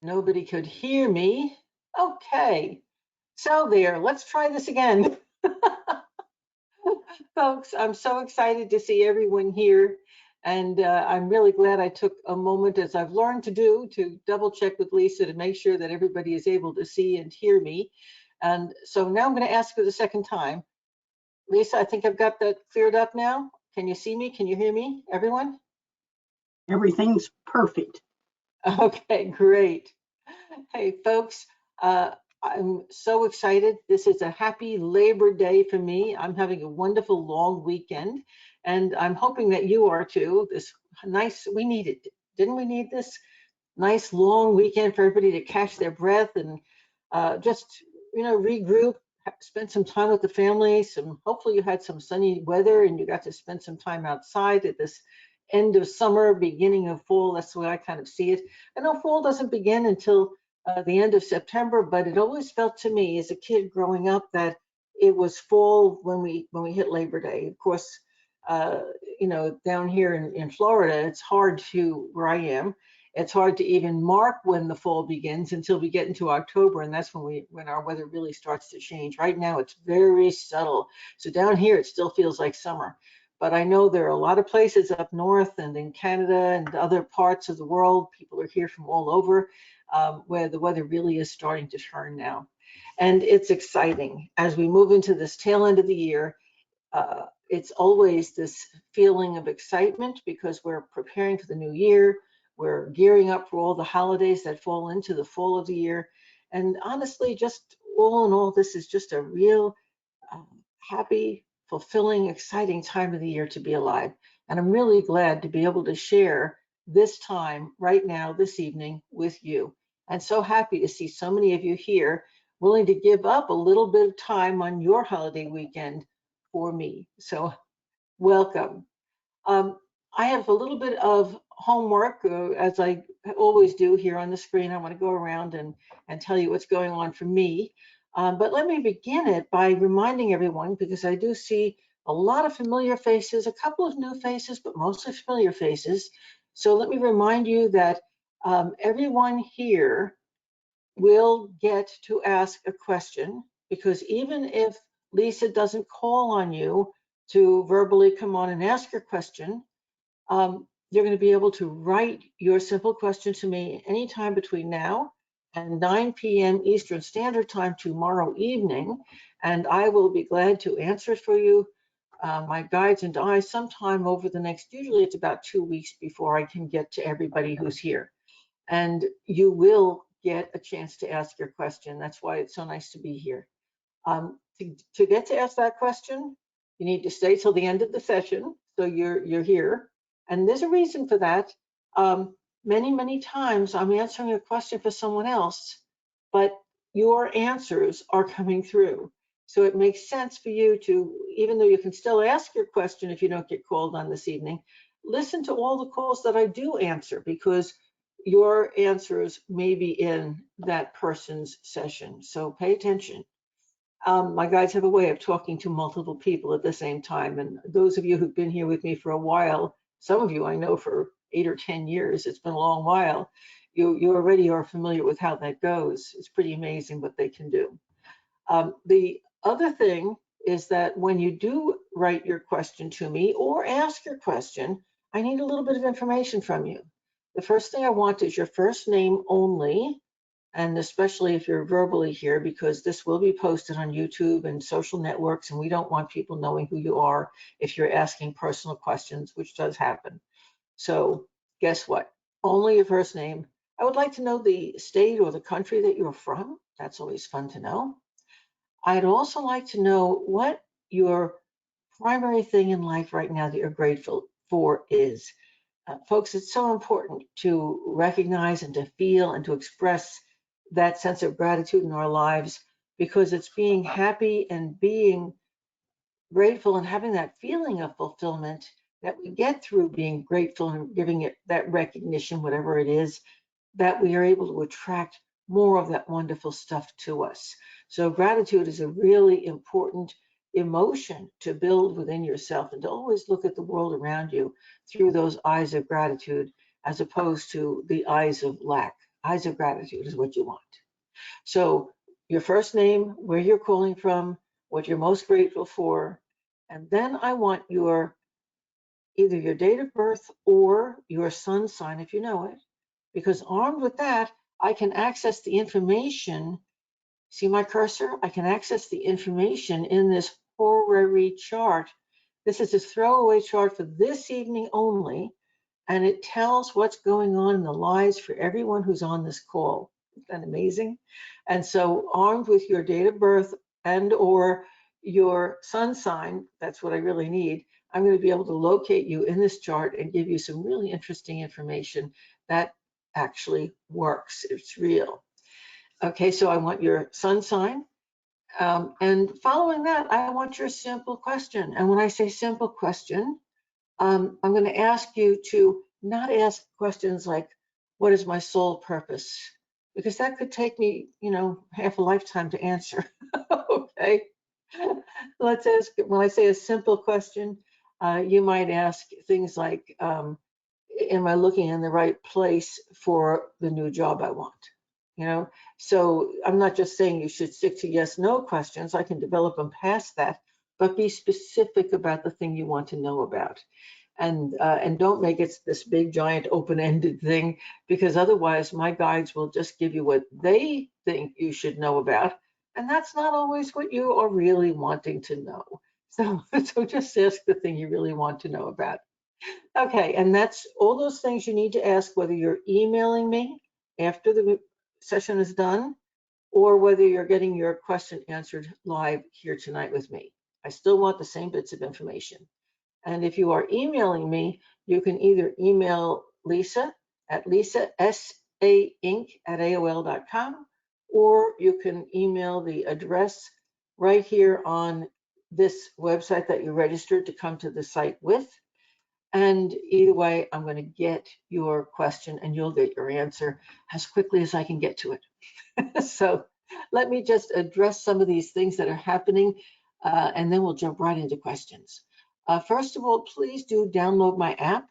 Nobody could hear me. Okay, so there, let's try this again. Folks, I'm so excited to see everyone here. And I'm really glad I took a moment, as I've learned to do, to double check with Lisa to make sure that everybody is able to see and hear me. And so now I'm going to ask for the second time. Lisa, I think I've got that cleared up now. Can you see me? Can you hear me, everyone? Everything's perfect. Okay, great. Hey, folks, I'm so excited. This is a happy Labor Day for me. I'm having a wonderful long weekend, and I'm hoping that you are too. This nice, we need it. Didn't we need this nice long weekend for everybody to catch their breath and just, regroup, spend some time with the family. Hopefully you had some sunny weather and you got to spend some time outside at this end of summer, beginning of fall. That's the way I kind of see it. I know fall doesn't begin until the end of September, but it always felt to me as a kid growing up that it was fall when we hit Labor Day. Of course, uh, down here in Florida, it's hard to, where I am, it's hard to even mark when the fall begins until we get into October, and that's when our weather really starts to change. Right now, it's very subtle. So down here, it still feels like summer. But I know there are a lot of places up north and in Canada and other parts of the world, people are here from all over, where the weather really is starting to turn now. And it's exciting as we move into this tail end of the year. It's always this feeling of excitement because we're preparing for the new year. We're gearing up for all the holidays that fall into the fall of the year. And honestly, just all in all, this is just a real happy, fulfilling, exciting time of the year to be alive. And I'm really glad to be able to share this time right now, this evening with you. And so happy to see so many of you here willing to give up a little bit of time on your holiday weekend for me. So welcome. Um, I have a little bit of homework, as I always do here on the screen. I want to go around and tell you what's going on for me. But let me begin it by reminding everyone, because I do see a lot of familiar faces, a couple of new faces, but mostly familiar faces. So let me remind you that everyone here will get to ask a question, because even if Lisa doesn't call on you to verbally come on and ask your question, you're going to be able to write your simple question to me anytime between now and 9 p.m. Eastern Standard Time tomorrow evening, and I will be glad to answer it for you. My guides and I, sometime over the next, usually it's about 2 weeks before I can get to everybody who's here. And you will get a chance to ask your question. That's why it's so nice to be here. To get to ask that question, you need to stay till the end of the session, so you're here. And there's a reason for that. Many times I'm answering a question for someone else, but your answers are coming through. So it makes sense for you to, even though you can still ask your question if you don't get called on this evening, listen to all the calls that I do answer, because your answers may be in that person's session. So pay attention. My guides have a way of talking to multiple people at the same time. And those of you who've been here with me for a while, some of you I know for 8 or 10 years, it's been a long while, you already are familiar with how that goes. It's pretty amazing what they can do. The other thing is that when you do write your question to me or ask your question, I need a little bit of information from you. The first thing I want is your first name only, and especially if you're verbally here, because this will be posted on YouTube and social networks, and we don't want people knowing who you are if you're asking personal questions, which does happen. So guess what? Only your first name. I would like to know the state or the country that you're from. That's always fun to know. I'd also like to know what your primary thing in life right now that you're grateful for is. Folks, it's so important to recognize and to feel and to express that sense of gratitude in our lives, because it's being happy and being grateful and having that feeling of fulfillment that we get through being grateful and giving it that recognition, whatever it is, that we are able to attract more of that wonderful stuff to us. So gratitude is a really important emotion to build within yourself, and to always look at the world around you through those eyes of gratitude, as opposed to the eyes of lack. eyes of gratitude is what you want. So your first name, where you're calling from, what you're most grateful for, and then I want either your date of birth or your sun sign if you know it, because armed with that, I can access the information. See my cursor? I can access the information in this horary chart. This is a throwaway chart for this evening only, and it tells what's going on in the lives for everyone who's on this call. Isn't that amazing? And so armed with your date of birth and or your sun sign, that's what I really need, I'm going to be able to locate you in this chart and give you some really interesting information that actually works. It's real. Okay, so I want your sun sign. And following that, I want your simple question. And when I say simple question, I'm going to ask you to not ask questions like, what is my sole purpose? Because that could take me, half a lifetime to answer. Okay. Let's ask, when I say a simple question, you might ask things like, am I looking in the right place for the new job I want? You know, so I'm not just saying you should stick to yes, no questions. I can develop them past that, but be specific about the thing you want to know about. And don't make it this big giant open-ended thing, because otherwise my guides will just give you what they think you should know about, and that's not always what you are really wanting to know. So just ask the thing you really want to know about. Okay, and that's all those things you need to ask, whether you're emailing me after the session is done or whether you're getting your question answered live here tonight with me. I still want the same bits of information. And if you are emailing me, you can either email Lisa at lisasainc@aol.com, or you can email the address right here on this website that you registered to come to the site with. And either way, I'm going to get your question and you'll get your answer as quickly as I can get to it. So let me just address some of these things that are happening, and then we'll jump right into questions. First of all, please do download my app.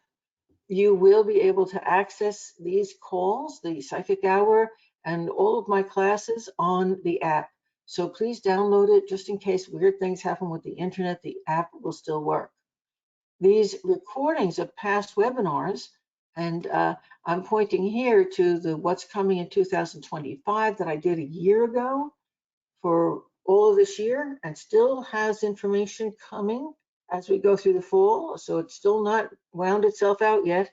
You will be able to access these calls, the Psychic Hour, and all of my classes on the app. So please download it just in case weird things happen with the internet. The app will still work. These recordings of past webinars, and I'm pointing here to the what's coming in 2025 that I did a year ago for all of this year, and still has information coming as we go through the fall. So it's still not wound itself out yet.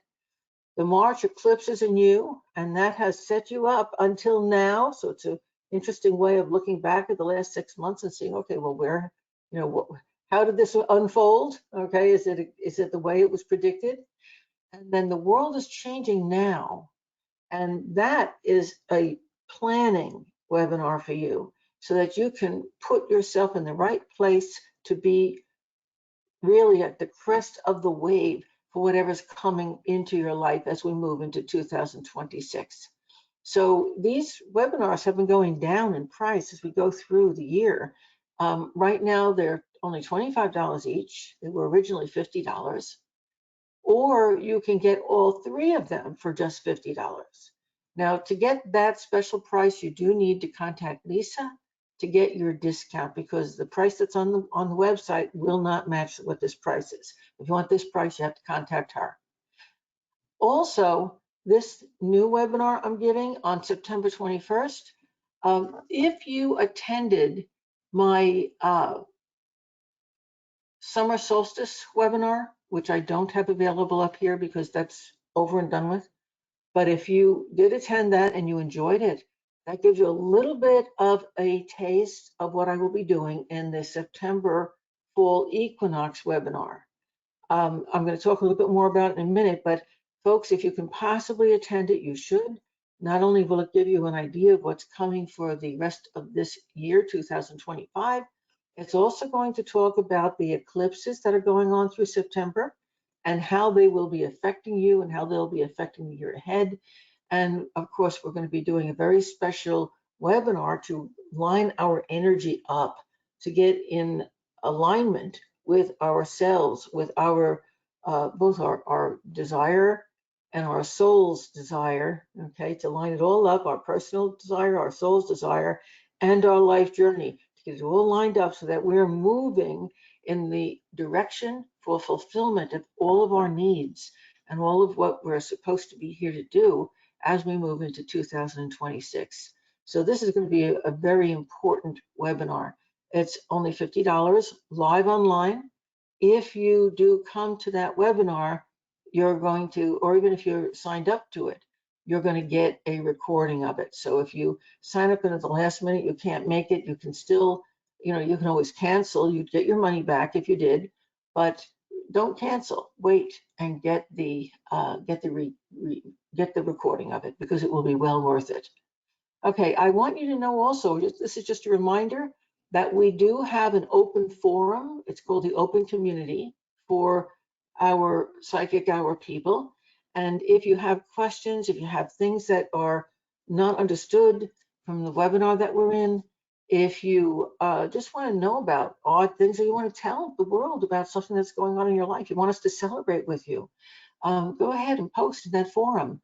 The March eclipses are new, and that has set you up until now. So it's an interesting way of looking back at the last 6 months and seeing, okay, well, where, how did this unfold? Okay, is it the way it was predicted? And then the world is changing now, and that is a planning webinar for you, so that you can put yourself in the right place to be really at the crest of the wave for whatever's coming into your life as we move into 2026. So these webinars have been going down in price as we go through the year. Right now, they're only $25 each. They were originally $50. Or you can get all three of them for just $50. Now, to get that special price, you do need to contact Lisa to get your discount, because the price that's on the website will not match what this price is. If you want this price, you have to contact her. Also, this new webinar I'm giving on September 21st, if you attended my summer solstice webinar, which I don't have available up here because that's over and done with, but if you did attend that and you enjoyed it, that gives you a little bit of a taste of what I will be doing in the September fall equinox webinar. I'm going to talk a little bit more about it in a minute, but folks, if you can possibly attend it, you should. Not only will it give you an idea of what's coming for the rest of this year, 2025, it's also going to talk about the eclipses that are going on through September and how they will be affecting you and how they'll be affecting the year ahead. And of course, we're going to be doing a very special webinar to line our energy up to get in alignment with ourselves, with our both our desire and our soul's desire, okay, to line it all up, our personal desire, our soul's desire, and our life journey, to get it all lined up so that we're moving in the direction for fulfillment of all of our needs and all of what we're supposed to be here to do as we move into 2026. So this is going to be a very important webinar. It's only $50 live online. If you do come to that webinar, you're going to, or even if you're signed up to it, you're going to get a recording of it. So if you sign up and at the last minute you can't make it, you can still, you can always cancel. You'd get your money back if you did, but don't cancel. Wait and get the recording of it, because it will be well worth it. Okay, I want you to know also, this is just a reminder that we do have an open forum. It's called the Open Community for our Psychic Hour people. And if you have questions, if you have things that are not understood from the webinar that we're in, if you just want to know about odd things, or you want to tell the world about something that's going on in your life, you want us to celebrate with you, go ahead and post in that forum.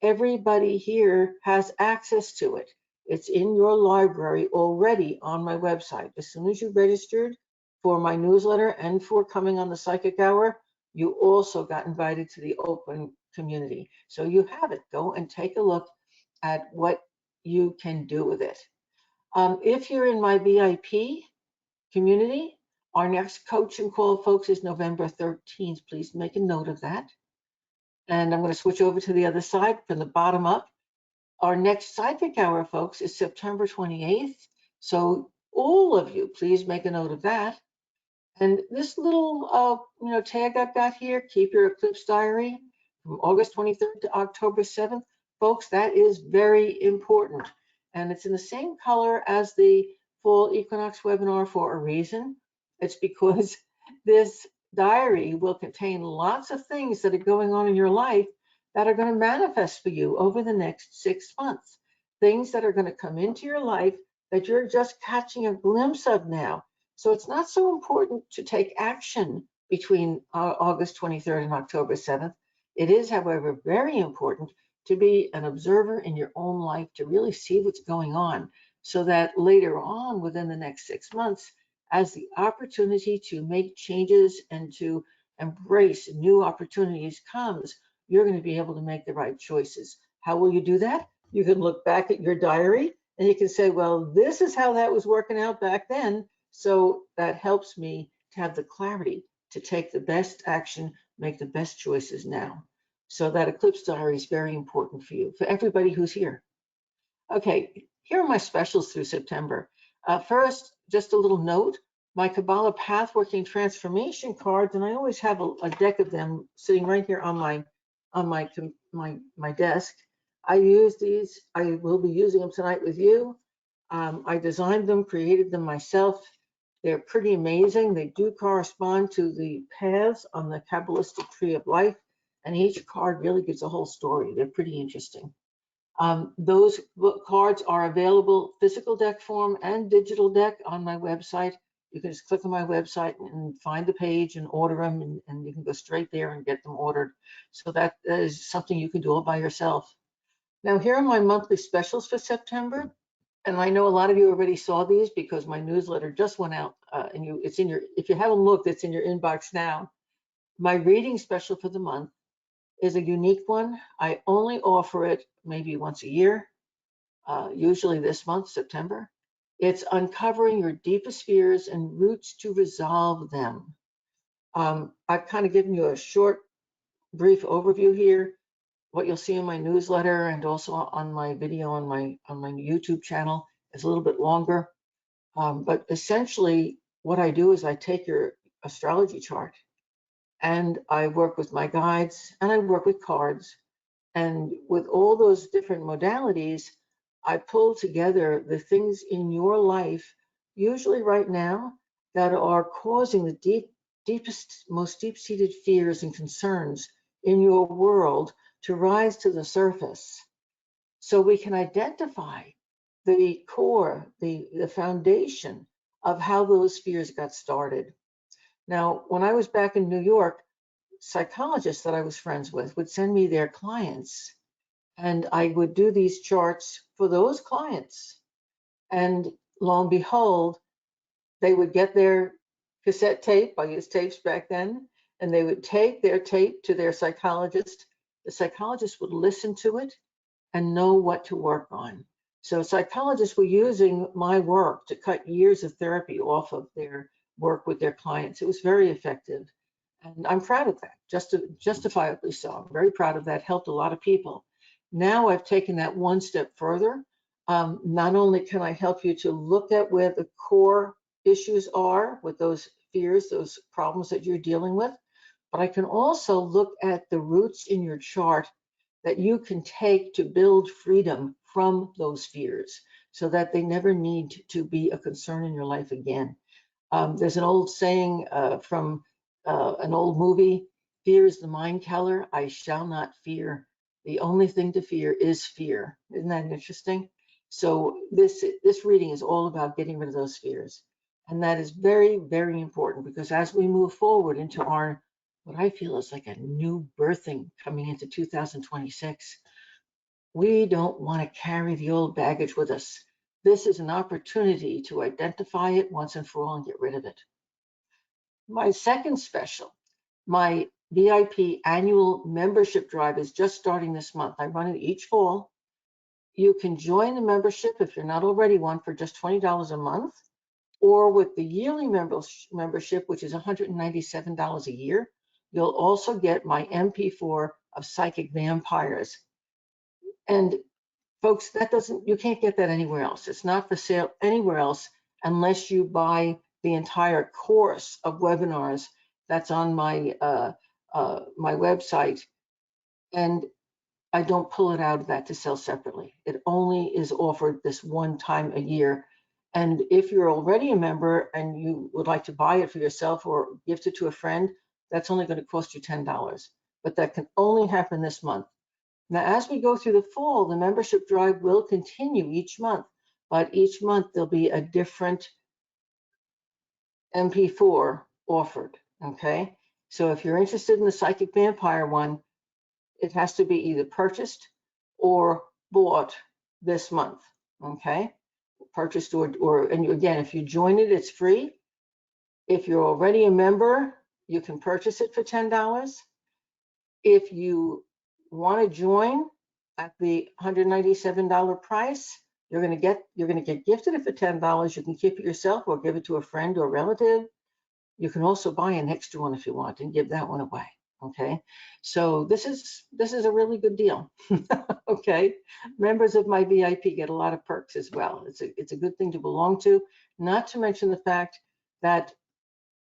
Everybody here has access to it. It's in your library already on my website. As soon as you registered for my newsletter and for coming on the Psychic Hour, you also got invited to the open community. So you have it. Go and take a look at what you can do with it. If you're in my VIP community, our next coaching call, folks, is November 13th. Please make a note of that. And I'm going to switch over to the other side from the bottom up. Our next Psychic Hour, folks, is September 28th. So all of you, please make a note of that. And this little, tag I've got here, keep your eclipse diary from August 23rd to October 7th. Folks, that is very important. And it's in the same color as the fall equinox webinar for a reason. It's because this diary will contain lots of things that are going on in your life that are going to manifest for you over the next 6 months. Things that are going to come into your life that you're just catching a glimpse of now. So it's not so important to take action between August 23rd and October 7th. It is, however, very important to be an observer in your own life, to really see what's going on, so that later on within the next 6 months, as the opportunity to make changes and to embrace new opportunities comes, you're going to be able to make the right choices. How will you do that? You can look back at your diary and you can say, well, this is how that was working out back then. So that helps me to have the clarity to take the best action, make the best choices now. So that eclipse diary is very important for you, for everybody who's here. Okay, here are my specials through September. First, just a little note, my Kabbalah Pathworking Transformation cards, and I always have a deck of them sitting right here on my desk. I use these. I will be using them tonight with you. I designed them, created them myself. They're pretty amazing. They do correspond to the paths on the Kabbalistic Tree of Life, and each card really gives a whole story. They're pretty interesting. Those cards are available physical deck form and digital deck on my website. You can just click on my website and find the page and order them, and you can go straight there and get them ordered. So that is something you can do all by yourself. Now, here are my monthly specials for September. And I know a lot of you already saw these because my newsletter just went out, and it's in your, if you haven't looked, it's in your inbox now. My reading special for the month is a unique one. I only offer it maybe once a year, usually this month, September. It's uncovering your deepest fears and roots to resolve them. I've kind of given you a short, brief overview here. What you'll see in my newsletter and also on my video on my YouTube channel is a little bit longer. But essentially, what I do is I take your astrology chart and I work with my guides and I work with cards. And with all those different modalities, I pull together the things in your life, usually right now, that are causing the deepest, most deep-seated fears and concerns in your world to rise to the surface. So we can identify the core, the foundation of how those fears got started. Now, when I was back in New York, psychologists that I was friends with would send me their clients, and I would do these charts for those clients. And lo and behold, they would get their cassette tape. I used tapes back then, and they would take their tape to their psychologist. The psychologist would listen to it and know what to work on. So psychologists were using my work to cut years of therapy off of their work with their clients. It was very effective. And I'm proud of that, justifiably so. I'm very proud of that, helped a lot of people. Now I've taken that one step further. Not only can I help you to look at where the core issues are with those fears, those problems that you're dealing with, but I can also look at the roots in your chart that you can take to build freedom from those fears so that they never need to be a concern in your life again. There's an old saying from an old movie, fear is the mind killer, I shall not fear. The only thing to fear is fear. Isn't that interesting? So this reading is all about getting rid of those fears. And that is very, very important because as we move forward into our, what I feel is like a new birthing coming into 2026, we don't want to carry the old baggage with us. This is an opportunity to identify it once and for all and get rid of it. My second special, my VIP annual membership drive is just starting this month. I run it each fall. You can join the membership if you're not already one for just $20 a month, or with the yearly membership, which is $197 a year. You'll also get my MP4 of Psychic Vampires. And folks, you can't get that anywhere else. It's not for sale anywhere else unless you buy the entire course of webinars that's on my my website. And I don't pull it out of that to sell separately. It only is offered this one time a year. And if you're already a member and you would like to buy it for yourself or gift it to a friend, that's only going to cost you $10. But that can only happen this month. Now, as we go through the fall, the membership drive will continue each month, but each month there'll be a different MP4 offered, okay? So if you're interested in the Psychic Vampire one, it has to be either purchased or bought this month, okay? Purchased and again, if you join it, it's free. If you're already a member, you can purchase it for $10. If you want to join at the $197 price, you're going to get gifted it for $10. You can keep it yourself or give it to a friend or relative. You can also buy an extra one if you want and give that one away. Okay, so this is a really good deal. Okay, members of my VIP get a lot of perks as well. It's a good thing to belong to. Not to mention the fact that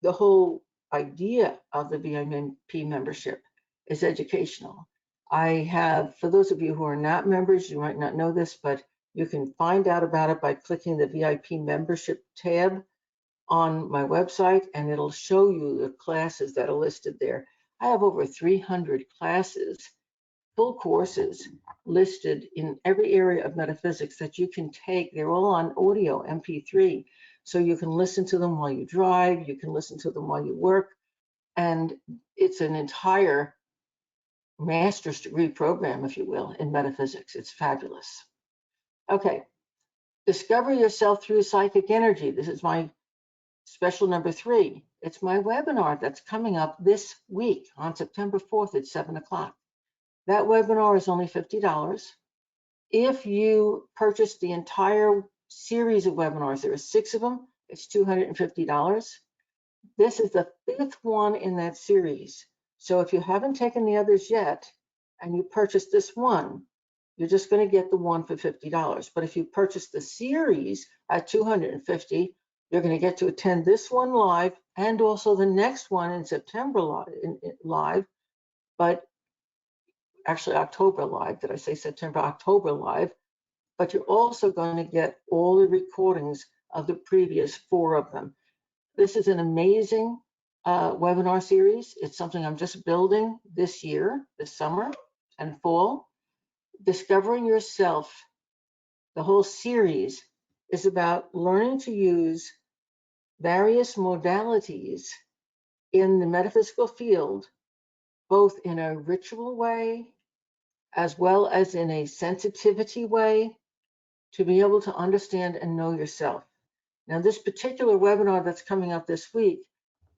the whole idea of the VIP membership is educational. I have, for those of you who are not members, you might not know this, but you can find out about it by clicking the VIP membership tab on my website, and it'll show you the classes that are listed there. I have over 300 classes, full courses listed in every area of metaphysics that you can take. They're all on audio, MP3. So you can listen to them while you drive, you can listen to them while you work, and it's an entire master's degree program, if you will, in metaphysics. It's fabulous. Okay, discover yourself through psychic energy. This is my special number 3. It's my webinar that's coming up this week on September 4th at 7 o'clock. That webinar is only $50. If you purchase the entire series of webinars, there are 6 of them, it's $250. This is the 5th one in that series. So if you haven't taken the others yet, and you purchase this one, you're just going to get the one for $50. But if you purchase the series at $250, you're going to get to attend this one live and also the next one in September live, but actually October live. Did I say September? October live. But you're also going to get all the recordings of the previous 4 of them. This is an amazing webinar series. It's something I'm just building this year, this summer and fall. Discovering yourself, the whole series is about learning to use various modalities in the metaphysical field both in a ritual way as well as in a sensitivity way to be able to understand and know yourself. Now, this particular webinar that's coming up this week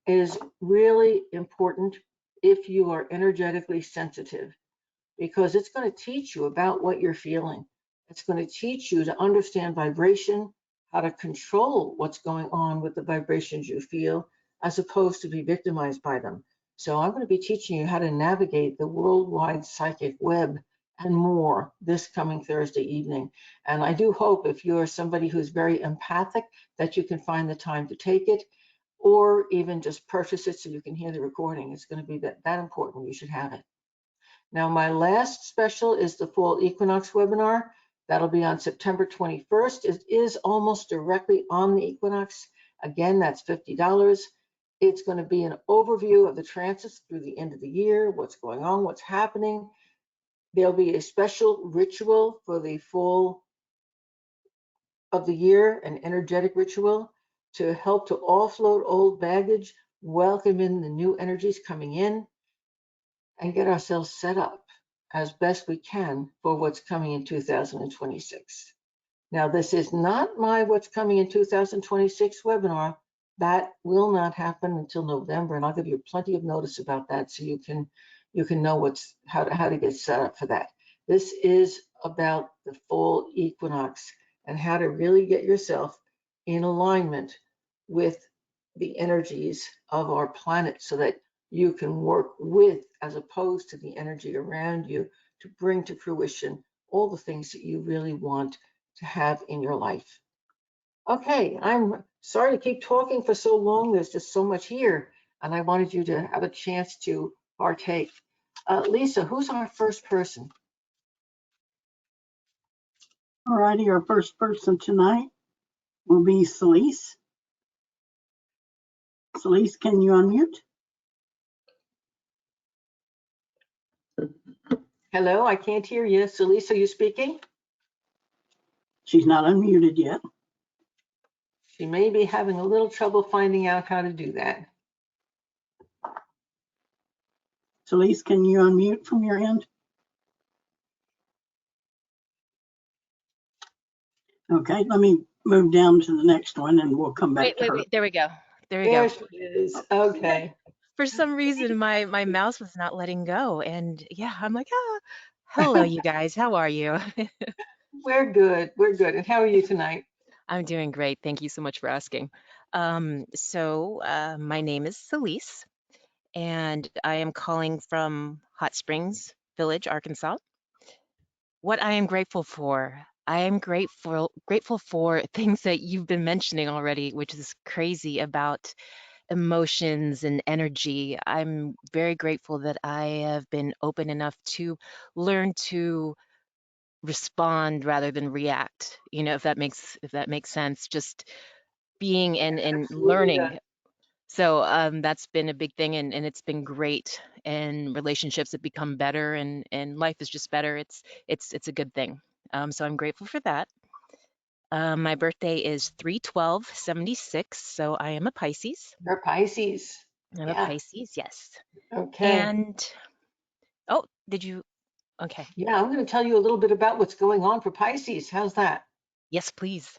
is really important if you are energetically sensitive, because it's going to teach you about what you're feeling. It's going to teach you to understand vibration, how to control what's going on with the vibrations you feel, as opposed to be victimized by them. So I'm going to be teaching you how to navigate the worldwide psychic web and more this coming Thursday evening. And I do hope, if you're somebody who's very empathic, that you can find the time to take it, or even just purchase it so you can hear the recording. It's going to be that important. You should have it. Now, my last special is the fall equinox webinar. That'll be on September 21st. It is almost directly on the equinox. Again, that's $50. It's going to be an overview of the transits through the end of the year, what's going on, what's happening. There'll be a special ritual for the fall of the year, an energetic ritual to help to offload old baggage, welcome in the new energies coming in, and get ourselves set up as best we can for what's coming in 2026. Now, this is not my what's coming in 2026 webinar. That will not happen until November, and I'll give you plenty of notice about that so you can know how to get set up for that. This is about the fall equinox and how to really get yourself in alignment with the energies of our planet so that you can work with, as opposed to the energy around you, to bring to fruition all the things that you really want to have in your life. Okay, I'm sorry to keep talking for so long. There's just so much here, and I wanted you to have a chance to partake. Lisa, who's our first person? All righty, our first person tonight will be Celise. Celise, can you unmute? Hello, I can't hear you. So Lisa, are you speaking? She's not unmuted yet. She may be having a little trouble finding out how to do that. Celise, can you unmute from your end? Okay, let me move down to the next one and we'll come back to her. Wait. There we go. There we There go. she is. Okay. For some reason, my mouse was not letting go, and yeah, I'm like, hello, you guys. How are you? We're good. We're good. And how are you tonight? I'm doing great. Thank you so much for asking. My name is Celise, and I am calling from Hot Springs Village, Arkansas. What I am grateful for. I am grateful for things that you've been mentioning already, which is crazy about emotions and energy. I'm very grateful that I have been open enough to learn to respond rather than react. You know, if that makes sense. Just being and Absolutely does. learning. So that's been a big thing, and it's been great. And relationships have become better, and life is just better. It's a good thing. So I'm grateful for that. My birthday is 3/12/76, so I am a Pisces. You're Pisces. I'm a Yeah. Pisces, yes. Okay. And oh, did you? Okay. Yeah, I'm going to tell you a little bit about what's going on for Pisces. How's that? Yes, please.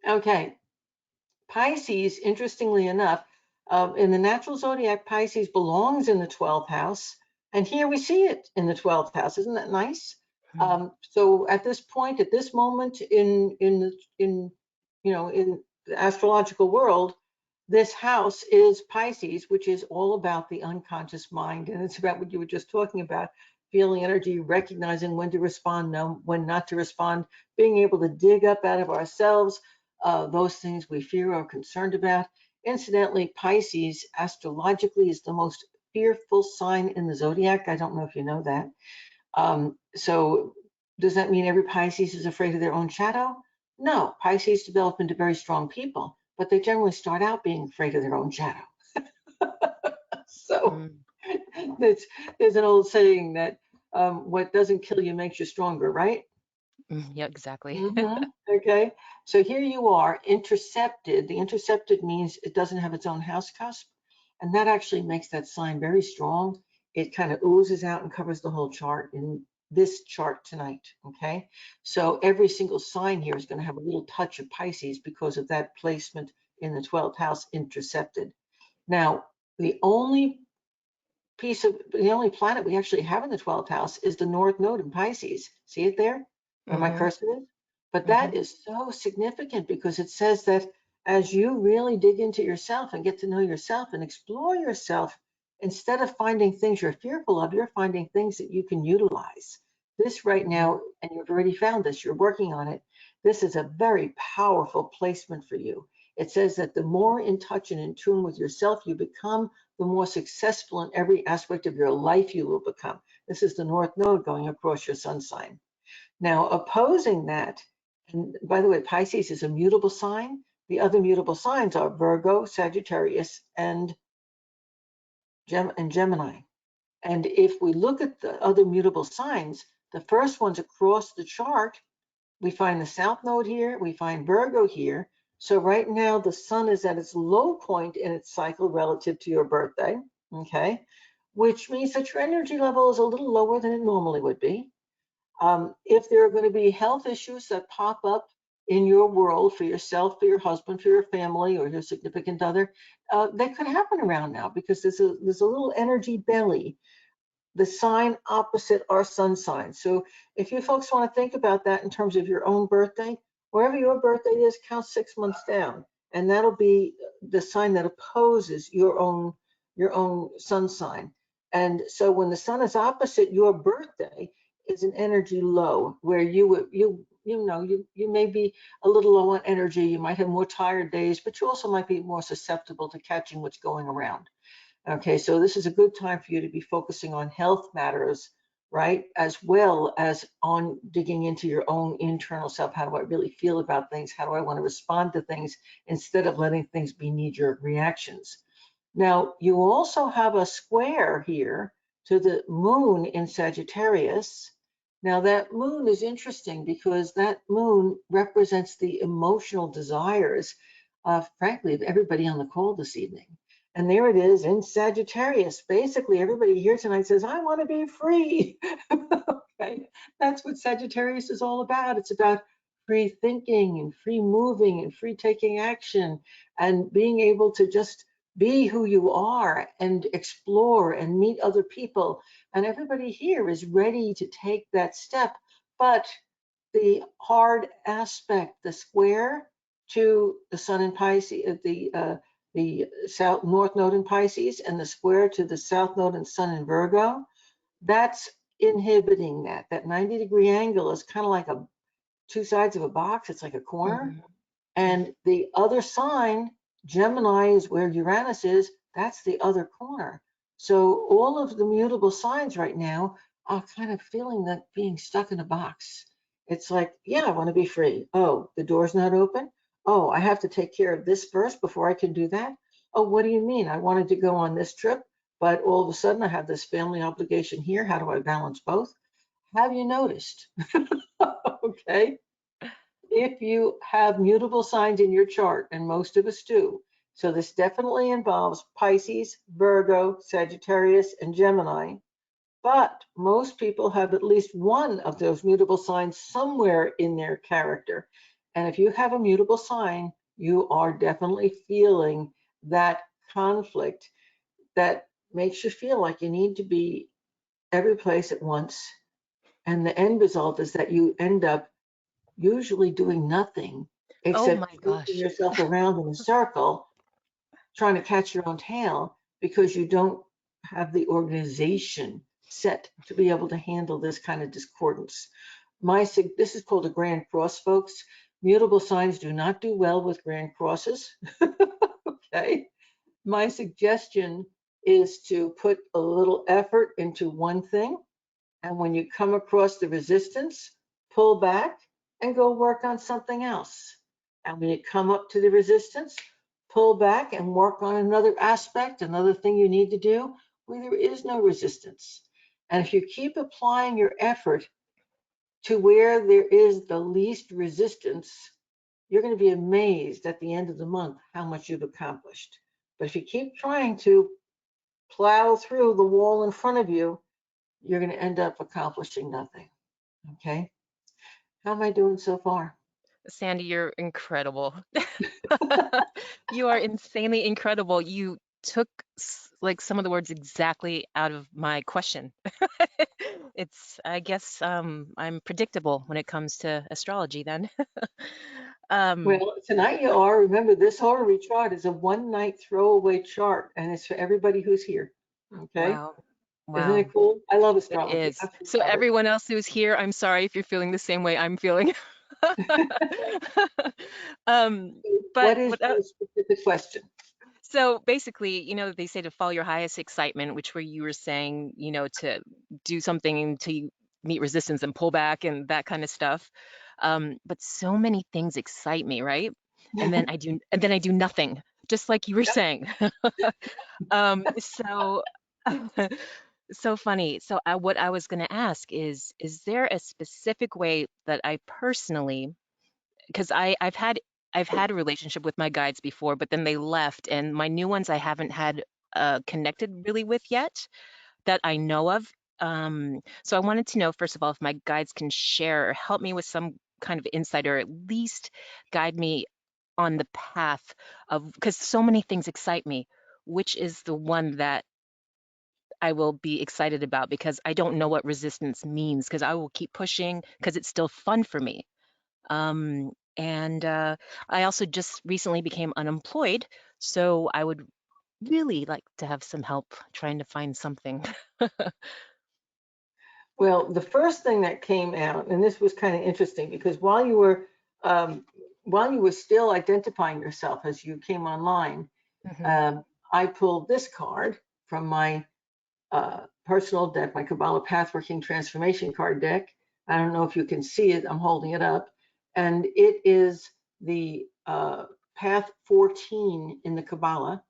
Okay. Pisces, interestingly enough, in the natural zodiac, Pisces belongs in the 12th house. And here we see it in the 12th house. Isn't that nice? Mm, So at this point, at this moment in the astrological world, this house is Pisces, which is all about the unconscious mind. And it's about what you were just talking about, feeling energy, recognizing when to respond, when not to respond, being able to dig up out of ourselves those things we fear or concerned about. Incidentally, Pisces astrologically is the most fearful sign in the zodiac. I don't know if you know that. So does that mean every Pisces is afraid of their own shadow? No, Pisces develop into very strong people, but they generally start out being afraid of their own shadow. So mm, there's an old saying that what doesn't kill you makes you stronger, right? yeah, exactly. Okay, so here you are intercepted. The intercepted means it doesn't have its own house cusp, and that actually makes that sign very strong. it kind of oozes out and covers the whole chart in this chart tonight, okay? So every single sign here is going to have a little touch of Pisces because of that placement in the 12th house intercepted. Now, the only the only planet we actually have in the 12th house is the North Node in Pisces. See it there where my Mm-hmm. cursor is? But Mm-hmm. that is so significant because it says that as you really dig into yourself and get to know yourself and explore yourself, instead of finding things you're fearful of, you're finding things that you can utilize. This right Mm-hmm. now, and you've already found this, you're working on it. This is a very powerful placement for you. It says that the more in touch and in tune with yourself you become, the more successful in every aspect of your life you will become. This is the North Node going across your sun sign. Now, opposing that, and by the way, Pisces is a mutable sign. The other mutable signs are Virgo, Sagittarius, and Gemini. And if we look at the other mutable signs, the first ones across the chart, we find the South Node here, we find Virgo here. So right now the sun is at its low point in its cycle relative to your birthday, okay? Which means that your energy level is a little lower than it normally would be. If there are going to be health issues that pop up in your world for yourself, for your husband, for your family, or your significant other, that could happen around now because there's a little energy belly, the sign opposite our sun sign. So if you folks want to think about that in terms of your own birthday, wherever your birthday is, count 6 months down, and that'll be the sign that opposes your own sun sign. And so when the sun is opposite your birthday, is an energy low where you may be a little low on energy, you might have more tired days, but you also might be more susceptible to catching what's going around. Okay, so this is a good time for you to be focusing on health matters, right? As well as on digging into your own internal self. How do I really feel about things? How do I want to respond to things instead of letting things be knee-jerk reactions? Now, you also have a square here to the moon in Sagittarius. Now, that moon is interesting because that moon represents the emotional desires, frankly, of everybody on the call this evening. And there it is in Sagittarius. Basically, everybody here tonight says, I want to be free. Okay, that's what Sagittarius is all about. It's about free thinking and free moving and free taking action and being able to just be who you are and explore and meet other people. And everybody here is ready to take that step. But the hard aspect, the square to the sun in Pisces, the south north node in Pisces, and the square to the south node and sun in Virgo, that's inhibiting that. That 90-degree angle is kind of like two sides of a box. It's like a corner. Mm-hmm. And the other sign, Gemini, is where Uranus is. That's the other corner. So all of the mutable signs right now are kind of feeling that being stuck in a box. It's like, yeah, I want to be free. Oh, the door's not open. Oh, I have to take care of this first before I can do that. Oh, what do you mean? I wanted to go on this trip, but all of a sudden I have this family obligation here. How do I balance both? Have you noticed? Okay. If you have mutable signs in your chart, and most of us do, so this definitely involves Pisces, Virgo, Sagittarius, and Gemini, but most people have at least one of those mutable signs somewhere in their character. And if you have a mutable sign, you are definitely feeling that conflict that makes you feel like you need to be every place at once. And the end result is that you end up usually doing nothing Oh except my twisting gosh. yourself around in a circle, trying to catch your own tail because you don't have the organization set to be able to handle this kind of discordance. This is called a grand cross, folks. Mutable signs do not do well with grand crosses. Okay. My suggestion is to put a little effort into one thing, and when you come across the resistance, pull back and go work on something else. And when you come up to the resistance, pull back and work on another aspect, another thing you need to do where there is no resistance. And if you keep applying your effort to where there is the least resistance, you're going to be amazed at the end of the month how much you've accomplished. But if you keep trying to plow through the wall in front of you, you're going to end up accomplishing nothing. Okay. How am I doing so far? Sandy, you're incredible. You are insanely incredible. You took like some of the words exactly out of my question. I guess, I'm predictable when it comes to astrology then. Um, Well, tonight you are. Remember, this horary chart is a one night throwaway chart, and it's for everybody who's here. Okay. wow. Isn't Wow. it cool? I love It astrology. is. Absolutely So love everyone else who's here, I'm sorry if you're feeling the same way I'm feeling. it. Um, What but is what your specific question? So basically, they say to follow your highest excitement, which where you were saying, to do something to meet resistance and pull back and that kind of stuff. But so many things excite me, right? And then I do nothing, just like you were saying. So so funny. So what I was going to ask is there a specific way that I personally, because I've had a relationship with my guides before, but then they left, and my new ones I haven't had connected really with yet that I know of. So I wanted to know, first of all, if my guides can share or help me with some kind of insight, or at least guide me on the path of, because so many things excite me. Which is the one that I will be excited about, because I don't know what resistance means, because I will keep pushing because it's still fun for me. And I also just recently became unemployed, so I would really like to have some help trying to find something. Well, the first thing that came out, and this was kind of interesting because um, while you were still identifying yourself as you came online, Hmm. um, I pulled this card from my personal deck, my Kabbalah Pathworking Transformation card deck. I don't know if you can see it. I'm holding it up, and it is the Path 14 in the Kabbalah.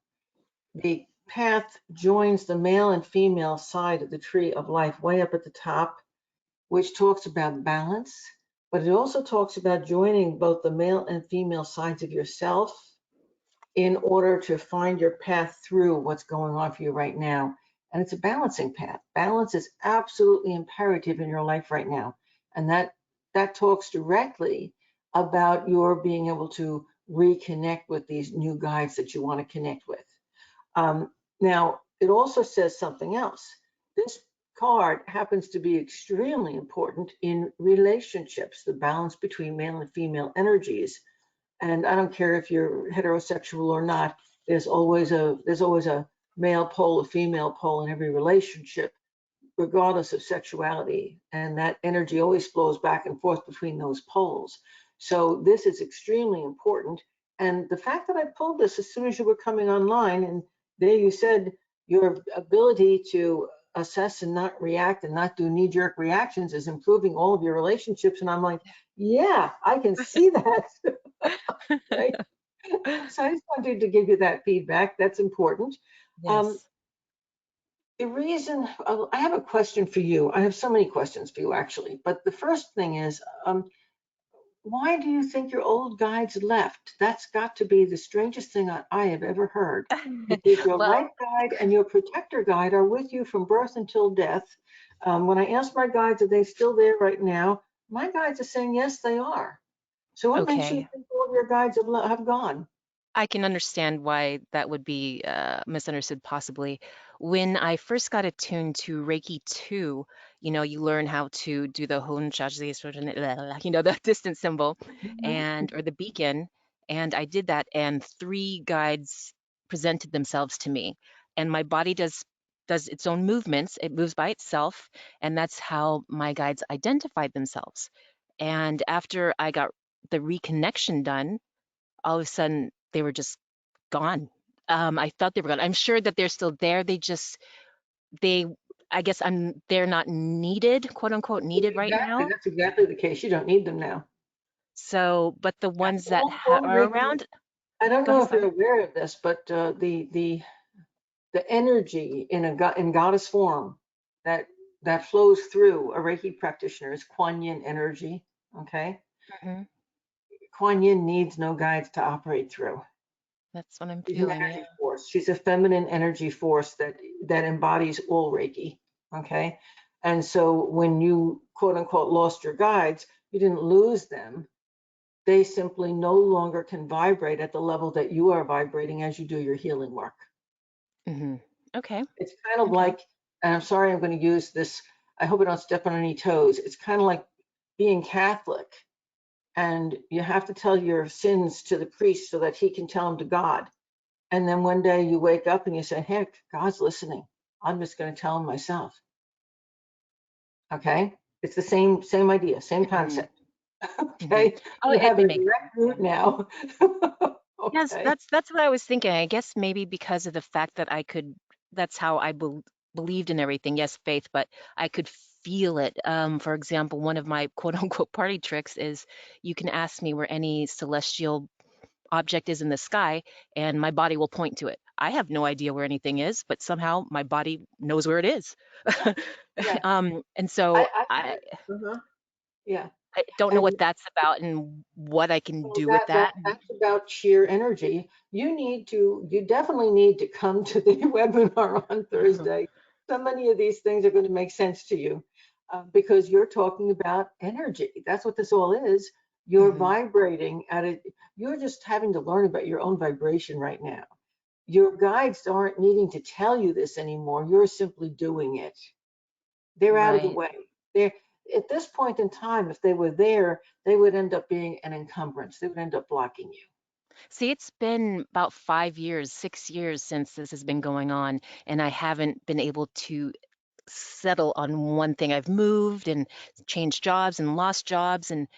The path joins the male and female side of the tree of life way up at the top, which talks about balance, but it also talks about joining both the male and female sides of yourself in order to find your path through what's going on for you right now. And it's a balancing path. Balance is absolutely imperative in your life right now. And that talks directly about your being able to reconnect with these new guides that you want to connect with. Now, it also says something else. This card happens to be extremely important in relationships, the balance between male and female energies. And I don't care if you're heterosexual or not, there's always a male pole, a female pole in every relationship, regardless of sexuality. And that energy always flows back and forth between those poles. So this is extremely important. And the fact that I pulled this as soon as you were coming online, and there you said your ability to assess and not react and not do knee-jerk reactions is improving all of your relationships. And I'm like, yeah, I can see that. Right? So I just wanted to give you that feedback. That's important. Um, Yes. the reason I have a question for you. I have so many questions for you, actually. But the first thing is, why do you think your old guides left? That's got to be the strangest thing I have ever heard. Because your Well, life guide and your protector guide are with you from birth until death. When I ask my guides, are they still there right now? My guides are saying yes, they are. So what makes you okay. think all of your guides have gone? I can understand why that would be misunderstood, possibly. When I first got attuned to Reiki 2, you learn how to do the Hon Shaji, the distance symbol Mhm. and or the beacon. And I did that, and three guides presented themselves to me. And my body does its own movements. It moves by itself, and that's how my guides identified themselves. And after I got the reconnection done, all of a sudden they were just gone. I thought they were gone. I'm sure that they're still there. They, I guess they're not needed, quote unquote, needed right Exactly, now. that's exactly the case. You don't need them now. So, but the ones that All are Reiki, around, I don't go know ahead, if you're sorry. aware of this, but the energy in in goddess form that that flows through a Reiki practitioner is Kuan Yin energy. Okay, Hmm. Kuan Yin needs no guides to operate through. That's what I'm He's an feeling. energy Yeah. force. She's a feminine energy force that embodies all Reiki. Okay. And so when you quote unquote lost your guides, you didn't lose them. They simply no longer can vibrate at the level that you are vibrating as you do your healing work. Hmm. Okay. It's kind of Okay. like, and I'm sorry, I'm going to use this. I hope I don't step on any toes. It's kind of like being Catholic, and you have to tell your sins to the priest so that he can tell them to God. And then one day you wake up and you say, heck, God's listening. I'm just going to tell him myself. Okay. It's the same idea, same Hmm. concept. Hmm. Okay. Oh, You have it a makes sense. direct route Yeah. now. Yes, Okay. that's what I was thinking. I guess maybe because of the fact that I could, that's how I believed in everything. Yes, faith, but I could feel it. For example, one of my quote unquote party tricks is you can ask me where any celestial object is in the sky, and my body will point to it. I have no idea where anything is, but somehow my body knows where it is. Yeah. And so I had it. Uh-huh. Yeah. I don't know And what that's about and what I can so do with that. that's about sheer energy. You definitely need to come to the webinar on Thursday. So many of these things are going to make sense to you because you're talking about energy. That's what this all is. You're Hmm. vibrating at it. You're just having to learn about your own vibration right now. Your guides aren't needing to tell you this anymore. You're simply doing it. They're out of the Right. way. They're at this point in time, if they were there, they would end up being an encumbrance. They would end up blocking you. See, it's been about 5 years, 6 years since this has been going on, and I haven't been able to settle on one thing. I've moved and changed jobs and lost jobs, and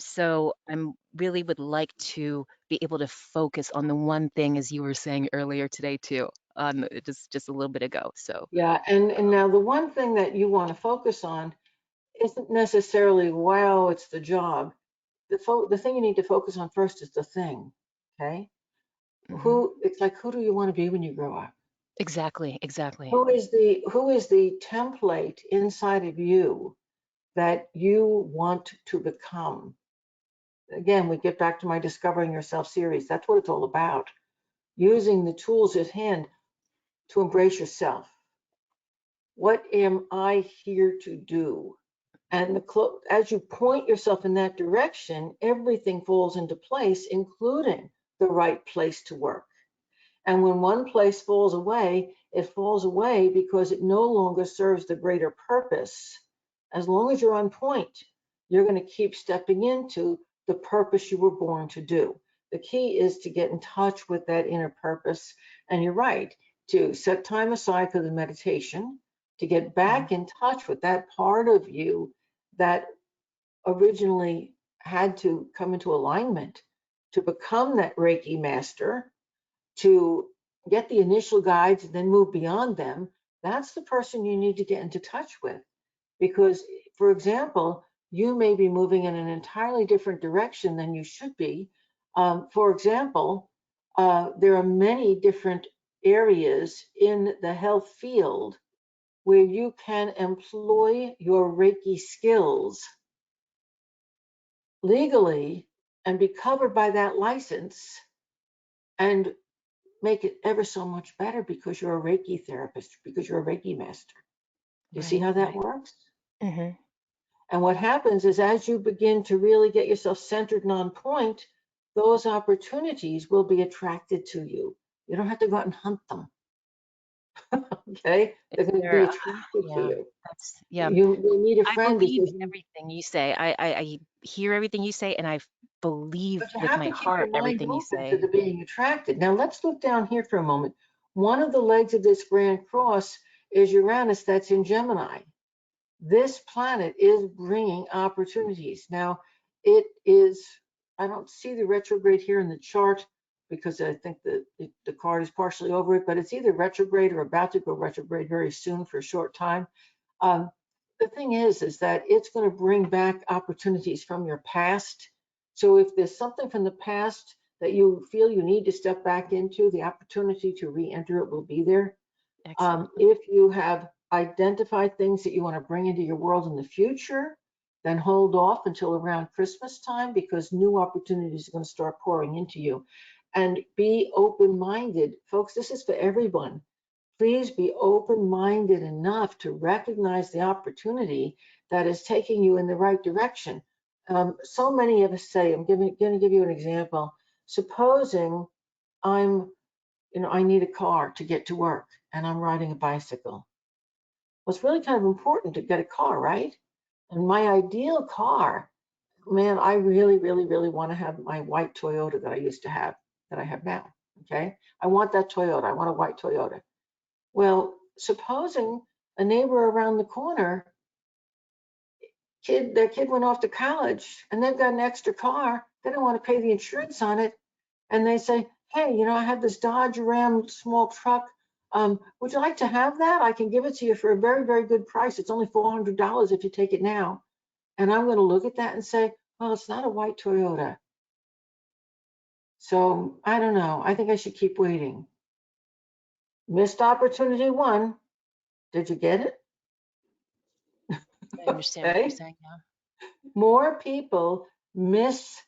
so I'm really would like to be able to focus on the one thing, as you were saying earlier today too, just a little bit ago. So, Yeah, and now the one thing that you want to focus on isn't necessarily, wow, it's the job. The thing you need to focus on first is the thing. Okay? mhm. It's like, who do you want to be when you grow up? Exactly, exactly. Who is the template inside of you that you want to become? Again, we get back to my Discovering Yourself series. That's what it's all about. Using the tools at hand to embrace yourself. What am I here to do? And as you point yourself in that direction, everything falls into place, including the right place to work. And when one place falls away, it falls away because it no longer serves the greater purpose. As long as you're on point, you're going to keep stepping into the purpose you were born to do. The key is to get in touch with that inner purpose. And you're right, to set time aside for the meditation, to get Mhm. back in touch with that part of you that originally had to come into alignment to become that Reiki master, to get the initial guides and then move beyond them. That's the person you need to get into touch with. Because, for example, you may be moving in an entirely different direction than you should be. For example, there are many different areas in the health field where you can employ your Reiki skills legally and be covered by that license and make it ever so much better because you're a Reiki therapist, because you're a Reiki master. Do you see Right, how that right. works? Hmm. And what happens is as you begin to really get yourself centered and on point, those opportunities will be attracted to you. You don't have to go out and hunt them. Okay? They're Is going to there, be attracted to yeah, you. yeah. You meet a I friend who believe says, everything you say. I hear everything you say, and I believe but you with have my to keep your heart mind everything you open to say. the being attracted. Now let's look down here for a moment. One of the legs of this Grand Cross is Uranus, that's in Gemini. This planet is bringing opportunities. Now, it is, I don't see the retrograde here in the chart because I think that the card is partially over it, but it's either retrograde or about to go retrograde very soon for a short time. Um, the thing is that it's going to bring back opportunities from your past. So if there's something from the past that you feel you need to step back into, the opportunity to re-enter it will be there. Excellent. If you have identified things that you want to bring into your world in the future, then hold off until around Christmas time because new opportunities are going to start pouring into you. and be open-minded. Folks, this is for everyone. Please be open-minded enough to recognize the opportunity that is taking you in the right direction. So many of us say, I'm going to give you an example. Supposing I need a car to get to work and I'm riding a bicycle. Well, it's really kind of important to get a car, right? And my ideal car, man, I really, really, really want to have my white Toyota that I used to have, that I have now. Okay. I want that Toyota. I want a white Toyota. Well, supposing a neighbor around the corner, their kid went off to college and they've got an extra car. They don't want to pay the insurance on it. And they say, hey, I have this Dodge Ram small truck. Would you like to have that? I can give it to you for a very, very good price. It's only $400 if you take it now. And I'm going to look at that and say, well, it's not a white Toyota. So I don't know. I think I should keep waiting. Missed opportunity one. Did you get it? I understand what you're Okay. saying now. More people miss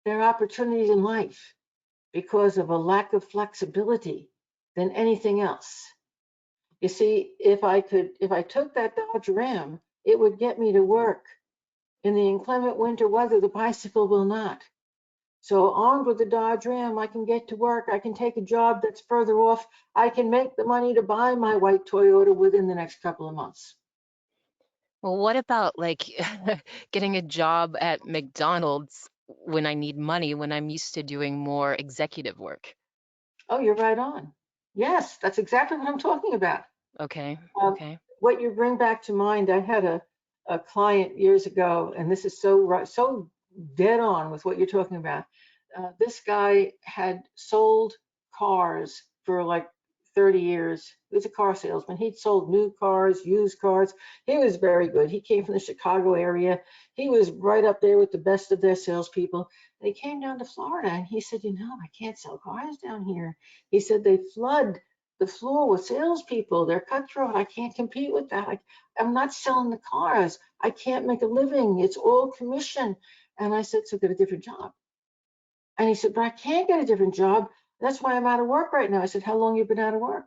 their opportunities in life because of a lack of flexibility than anything else. You see, if I took that Dodge Ram, it would get me to work. In the inclement winter weather, the bicycle will not. So armed with the Dodge Ram, I can get to work. I can take a job that's further off. I can make the money to buy my white Toyota within the next couple of months. Well, what about like getting a job at McDonald's when I need money, when I'm used to doing more executive work? Oh, you're right on. Yes, that's exactly what I'm talking about. Okay, Um, okay. what you bring back to mind, I had a client years ago, and this is so right, so dead on with what you're talking about. This guy had sold cars for like 30 years. He was a car salesman. He'd sold new cars, used cars. He was very good. He came from the Chicago area. He was right up there with the best of their salespeople. And he came down to Florida and he said, I can't sell cars down here. He said they flood the floor with salespeople. They're cutthroat. I can't compete with that. I'm not selling the cars. I can't make a living. It's all commission. And I said, so get a different job. And he said, but I can't get a different job. That's why I'm out of work right now. I said, how long you been out of work?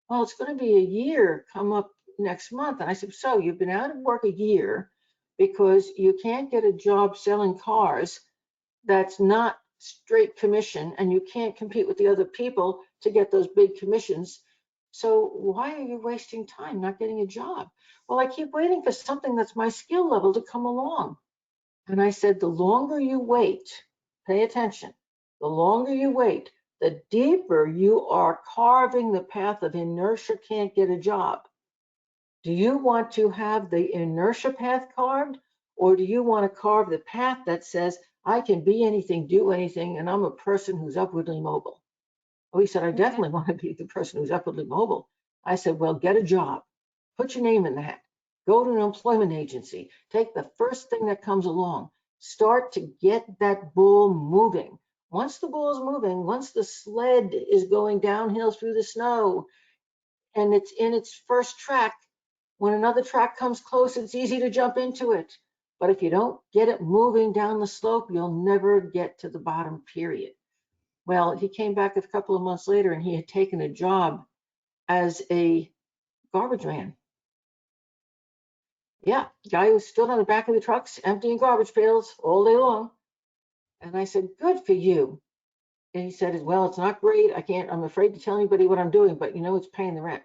Well, it's going to be a year come up next month. And I said, so you've been out of work a year because you can't get a job selling cars that's not straight commission, and you can't compete with the other people to get those big commissions. So why are you wasting time not getting a job? Well, I keep waiting for something that's my skill level to come along. And I said, the longer you wait, pay attention, the longer you wait, the deeper you are carving the path of inertia, can't get a job. Do you want to have the inertia path carved, or do you want to carve the path that says, I can be anything, do anything, and I'm a person who's upwardly mobile? Oh, he said, I Okay. definitely want to be the person who's upwardly mobile. I said, well, get a job, put your name in the hat, go to an employment agency, take the first thing that comes along, start to get that bull moving. Once the bull's moving, once the sled is going downhill through the snow and it's in its first track, when another track comes close, it's easy to jump into it. But if you don't get it moving down the slope, you'll never get to the bottom, period. Well, he came back a couple of months later and he had taken a job as a garbage man. Yeah, guy who stood on the back of the trucks emptying garbage pails all day long. And I said, good for you. And he said, well, it's not great. I'm afraid to tell anybody what I'm doing, but it's paying the rent.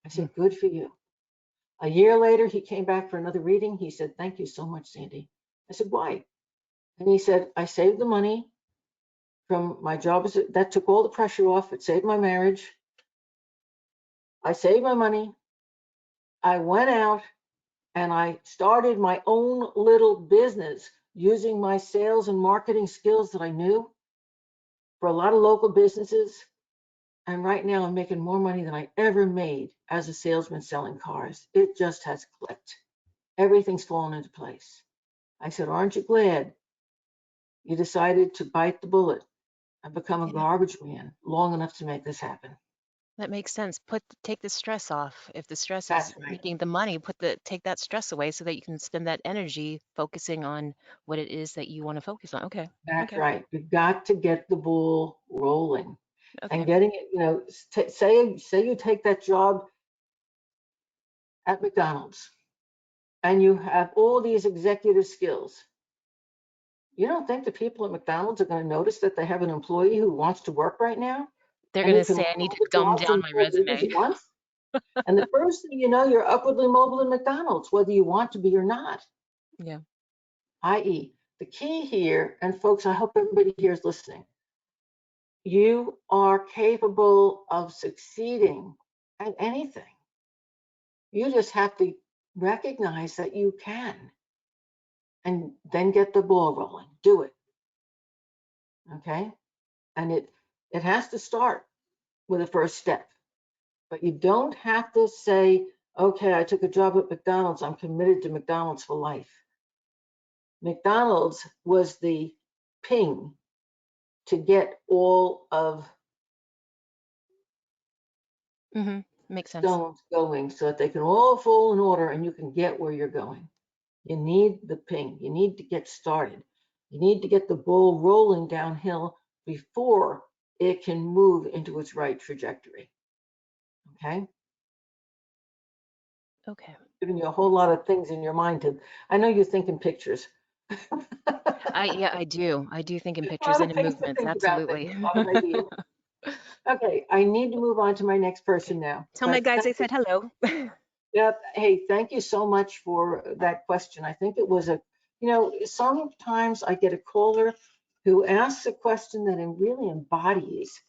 I Mm. said, good for you. A year later, he came back for another reading. He said, thank you so much, Sandy. I said, why? And he said, I saved the money from my job. That took all the pressure off. It saved my marriage. I saved my money. I went out and I started my own little business using my sales and marketing skills that I knew for a lot of local businesses. And right now I'm making more money than I ever made as a salesman selling cars. It just has clicked. Everything's fallen into place. I said, aren't you glad you decided to bite the bullet and become a Yeah. garbage man long enough to make this happen? That makes sense. Take the stress off. If the stress is That's right. making the money, take that stress away so that you can spend that energy focusing on what it is that you want to focus on. Okay. That's Okay. right. You've got to get the ball rolling and Okay. getting it, say you take that job at McDonald's and you have all these executive skills. You don't think the people at McDonald's are going to notice that they have an employee who wants to work right now They're and going who to can say learn I need all to the dumb jobs down in my small business resume. at once? And the first thing you know, you're upwardly mobile in McDonald's, whether you want to be or not, Yeah. i.e., the key here, and folks, I hope everybody here is listening. You are capable of succeeding at anything. You just have to recognize that you can and then get the ball rolling. Do it. Okay. And it has to start with a first step. But you don't have to say, okay, I took a job at McDonald's. I'm committed to McDonald's for life. McDonald's was the ping to get all of Mm-hmm. Makes sense. stones going so that they can all fall in order and you can get where you're going. You need the ping. You need to get started. You need to get the ball rolling downhill before it can move into its right trajectory. Okay? Okay. Giving you a whole lot of things in your mind to, I know you think in pictures. Yeah, I do. I do think in A pictures lot and of in things to movements. think about things, Absolutely. a lot of ideas. Okay, I need to move on to my next Okay. person now. Tell my But guys thank I you. said hello. Yep. Hey, thank you so much for that question. I think it was sometimes I get a caller who asks a question that it really embodies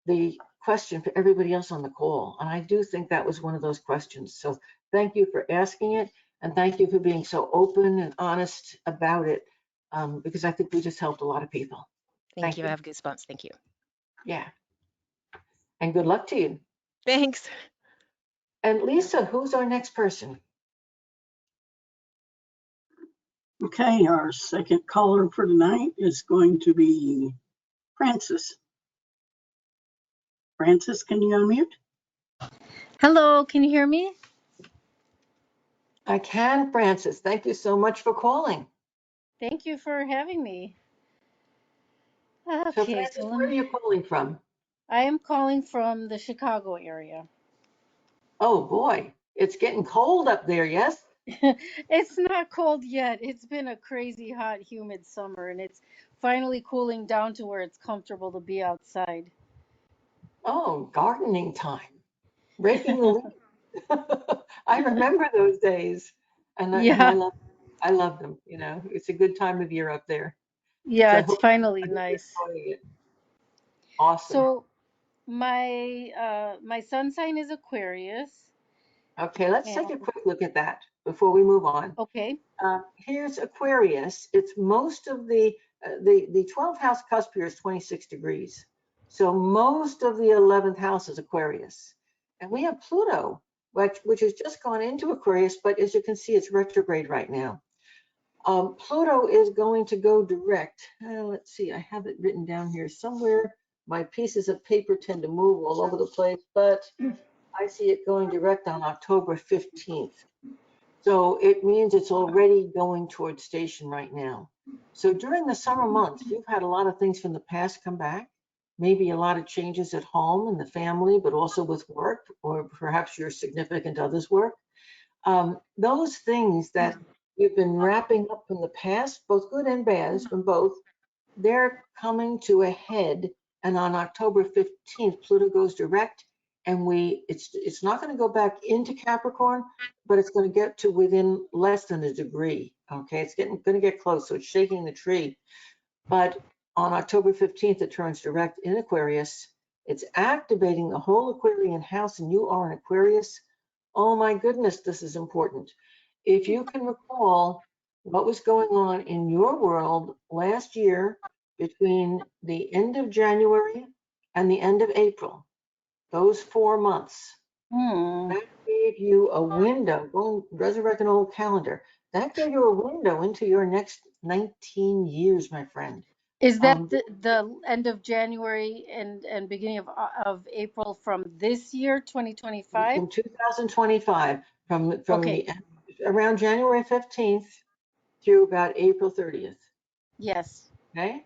the question for everybody else on the call. And I do think that was one of those questions. So thank you for asking it. And thank you for being so open and honest about it, because I think we just helped a lot of people. Thank Thank you. I you. have goosebumps. Thank you. Yeah. And good luck to you. Thanks. And Lisa, who's our next person? Okay, our second caller for tonight is going to be Francis. Francis, can you unmute? Hello, can you hear me? I can, Francis. Thank you so much for calling. Thank you for having me. So Okay, Francis, where are you calling from? I am calling from the Chicago area. Oh boy, it's getting cold up there, yes? It's not cold yet. It's been a crazy hot, humid summer, and it's finally cooling down to where it's comfortable to be outside. Oh, gardening time, raking the leaves. I remember those days, and Yeah, I love them. It's a good time of year up there. yeah, So it's finally I hope you're nice. enjoying it. Awesome. So my sun sign is Aquarius, Okay, let's take a and quick look at that before we move on. okay. Here's Aquarius. It's most of the 12th house cusp here is 26 degrees. So most of the 11th house is Aquarius. And we have Pluto, which has just gone into Aquarius, but as you can see, it's retrograde right now. Pluto is going to go direct. Let's see, I have it written down here somewhere. My pieces of paper tend to move all over the place, but I see it going direct on October 15th. So it means it's already going towards station right now. So during the summer months, you've had a lot of things from the past come back, maybe a lot of changes at home and the family, but also with work, or perhaps your significant other's work. Those things that you've been wrapping up from the past, both good and bad, it's been both, they're coming to a head. And on October 15th, Pluto goes direct, and it's not going to go back into Capricorn, but it's going to get to within less than a degree. Okay, it's going to get close, so it's shaking the tree. But on October 15th, it turns direct in Aquarius. It's activating the whole Aquarian house, and you are an Aquarius. Oh my goodness, this is important. If you can recall what was going on in your world last year between the end of January and the end of April, those 4 months, Hmm. that gave you a window, go and resurrect an old calendar. That gave you a window into your next 19 years, my friend. Is that Um, the end of January and beginning of April from this year, 2025? in 2025, from Okay. the around January 15th through about April 30th. Yes. Okay,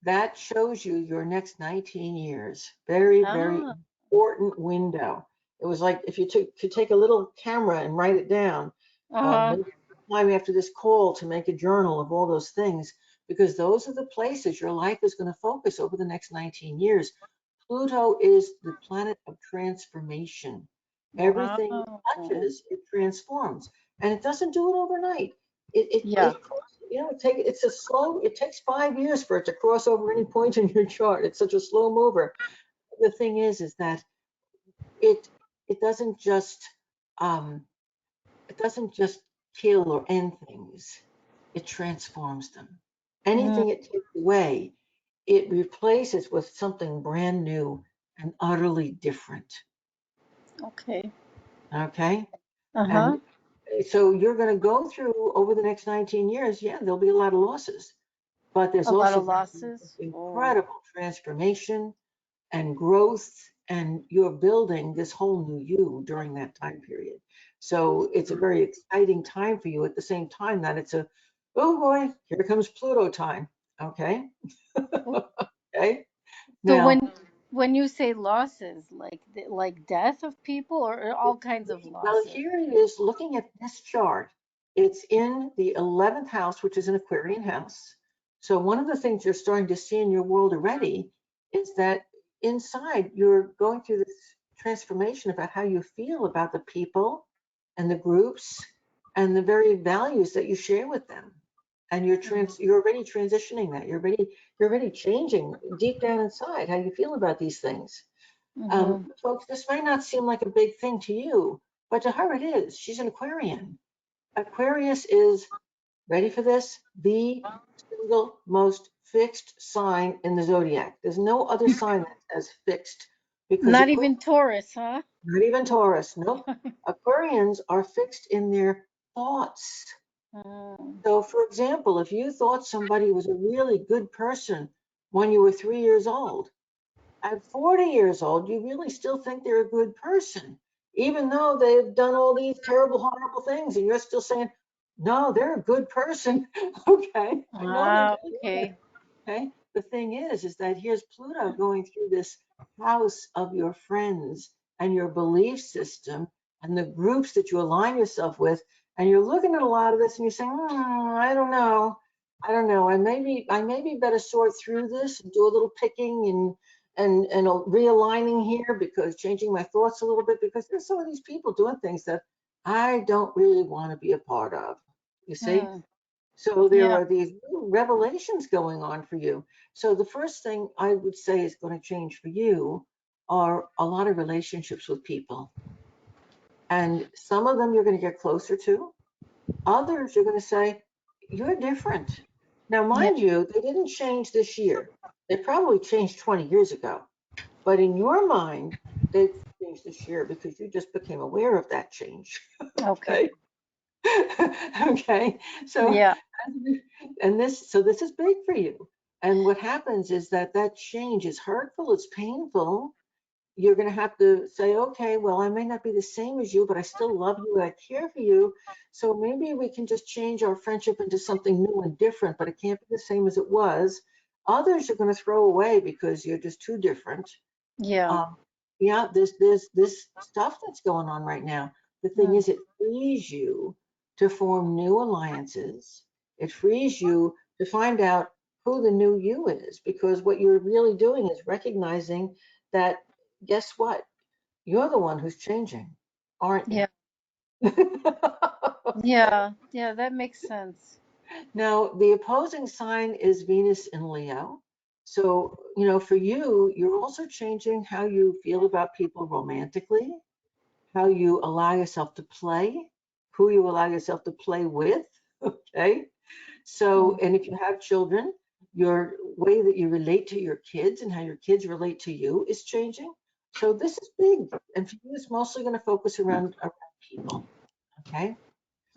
that shows you your next 19 years. Very, very Ah. important window. It was like if you could take a little camera and write it down, Uh-huh. maybe time after this call to make a journal of all those things, because those are the places your life is going to focus over the next 19 years. Pluto is the planet of transformation. Everything it Wow. touches, it transforms, and it doesn't do it overnight. It Yeah. it takes 5 years for it to cross over any point in your chart. It's such a slow mover. The thing is that it it doesn't just um, it doesn't just kill or end things. It transforms them. Mm, Anything it takes away, it replaces with something brand new and utterly different. okay. Okay? Uh-huh. And so you're going to go through over the next 19 years, yeah, there'll be a lot of losses, but there's A lot also of going to be losses. Oh. incredible transformation and growth, and you're building this whole new you during that time period. So it's a very exciting time for you at the same time that it's a, oh boy, here comes Pluto time. Okay. Okay. So Now, when you say losses, like death of people or all kinds of well, losses? here it is looking at this chart. It's in the 11th house, which is an Aquarian house. So one of the things you're starting to see in your world already is that inside you're going through this transformation about how you feel about the people and the groups and the very values that you share with them. And you're already transitioning that. You're already changing deep down inside how you feel about these things. Mm-hmm. Folks, this may not seem like a big thing to you, but to her it is. She's an Aquarian. Aquarius is, ready for this, the single most fixed sign in the zodiac. There's no other sign that's as fixed because Not Aquarius, even Taurus, huh? not even Taurus, nope. Aquarians are fixed in their thoughts. Mm, So, for example, if you thought somebody was a really good person when you were 3 years old, at 40 years old, you really still think they're a good person, even though they've done all these terrible, horrible things, and you're still saying, no, they're a good person. Okay, I know they're ah, doing it. okay. Okay. The thing is that here's Pluto going through this house of your friends and your belief system and the groups that you align yourself with. And you're looking at a lot of this and you're saying, I don't know. I don't know. I maybe better sort through this and do a little picking and realigning here because changing my thoughts a little bit because there's some of these people doing things that I don't really want to be a part of. You see? Mm, So there yeah. are these new revelations going on for you. So the first thing I would say is going to change for you are a lot of relationships with people. And some of them you're going to get closer to. Others you're going to say, you're different. Now, Yeah. mind you, they didn't change this year. They probably changed 20 years ago. But in your mind, they've changed this year because you just became aware of that change. Okay. Okay. Okay. So, Yeah. this is big for you. And what happens is that that change is hurtful, it's painful. You're going to have to say, okay, well, I may not be the same as you, but I still love you, I care for you. So maybe we can just change our friendship into something new and different, but it can't be the same as it was. Others are going to throw away because you're just too different. Yeah. um, yeah, there's this stuff that's going on right now. The thing Mm, is, it frees you to form new alliances. It frees you to find out who the new you is, because what you're really doing is recognizing that, guess what? You're the one who's changing, aren't you? yeah. Okay. Yeah. Yeah. That makes sense. Now, the opposing sign is Venus in Leo. So, for you, you're also changing how you feel about people romantically, how you allow yourself to play, who you allow yourself to play with. Okay. So, Mm, and if you have children, your way that you relate to your kids and how your kids relate to you is changing. So this is big. And for you, it's mostly going to focus around people. Okay.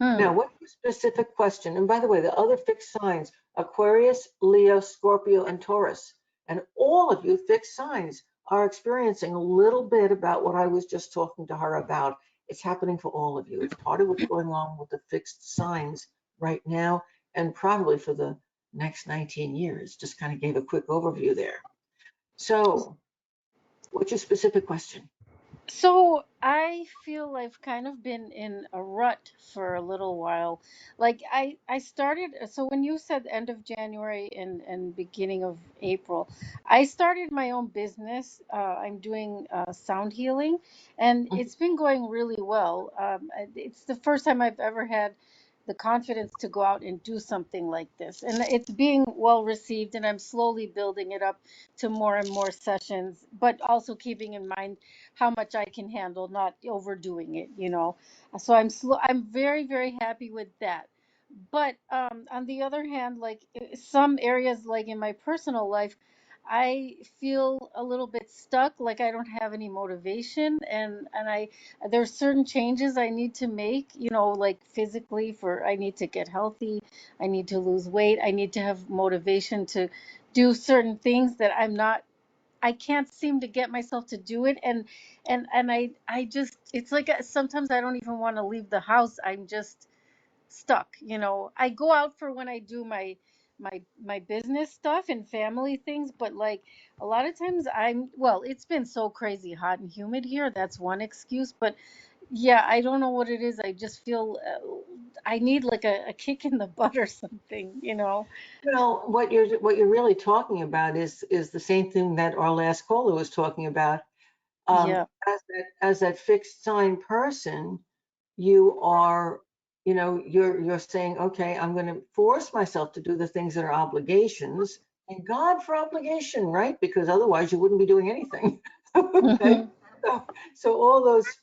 Now, what's your specific question? And by the way, the other fixed signs, Aquarius, Leo, Scorpio, and Taurus. And all of you fixed signs are experiencing a little bit about what I was just talking to her about. It's happening for all of you. It's part of what's going on with the fixed signs right now and probably for the next 19 years. Just kind of gave a quick overview there. So, what's your specific question? So I feel I've kind of been in a rut for a little while. Like I started, so when you said end of January and beginning of April, I started my own business. I'm doing sound healing, and it's been going really well. It's the first time I've ever had the confidence to go out and do something like this, and it's being well received, and I'm slowly building it up to more and more sessions, but also keeping in mind how much I can handle, not overdoing it, you know. So I'm very, very happy with that. But on the other hand, like some areas, like in my personal life, I feel a little bit stuck, like I don't have any motivation, and I there's certain changes I need to make, you know, like physically, for I need to get healthy, I need to lose weight, I need to have motivation to do certain things that I can't seem to get myself to do it, and I just, it's like sometimes I don't even want to leave the house. I'm just stuck, you know. I go out for when I do my business stuff and family things, but like a lot of times well, it's been so crazy hot and humid here. That's one excuse, but yeah, I don't know what it is. I just feel I need like a kick in the butt or something, you know. Well, what you're really talking about is the same thing that our last caller was talking about. Yeah. As that fixed sign person, you are, you're saying, okay, I'm going to force myself to do the things that are obligations. Thank God for obligation, right? Because otherwise you wouldn't be doing anything. Okay. Hmm. So all those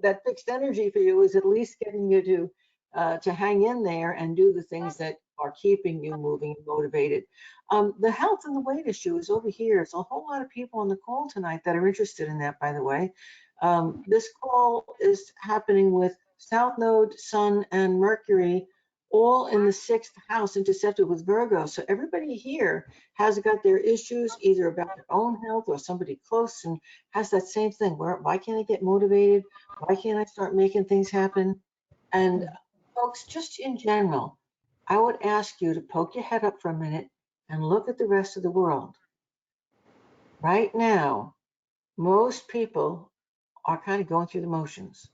that fixed energy for you is at least getting you to hang in there and do the things that are keeping you moving and motivated. The health and the weight issue is over here. There's a whole lot of people on the call tonight that are interested in that, by the way. This call is happening with South Node, Sun, and Mercury all in the sixth house intercepted with Virgo. So everybody here has got their issues either about their own health or somebody close and has that same thing. Why can't I get motivated? Why can't I start making things happen? And folks, just in general, I would ask you to poke your head up for a minute and look at the rest of the world. Right now, most people are kind of going through the motions.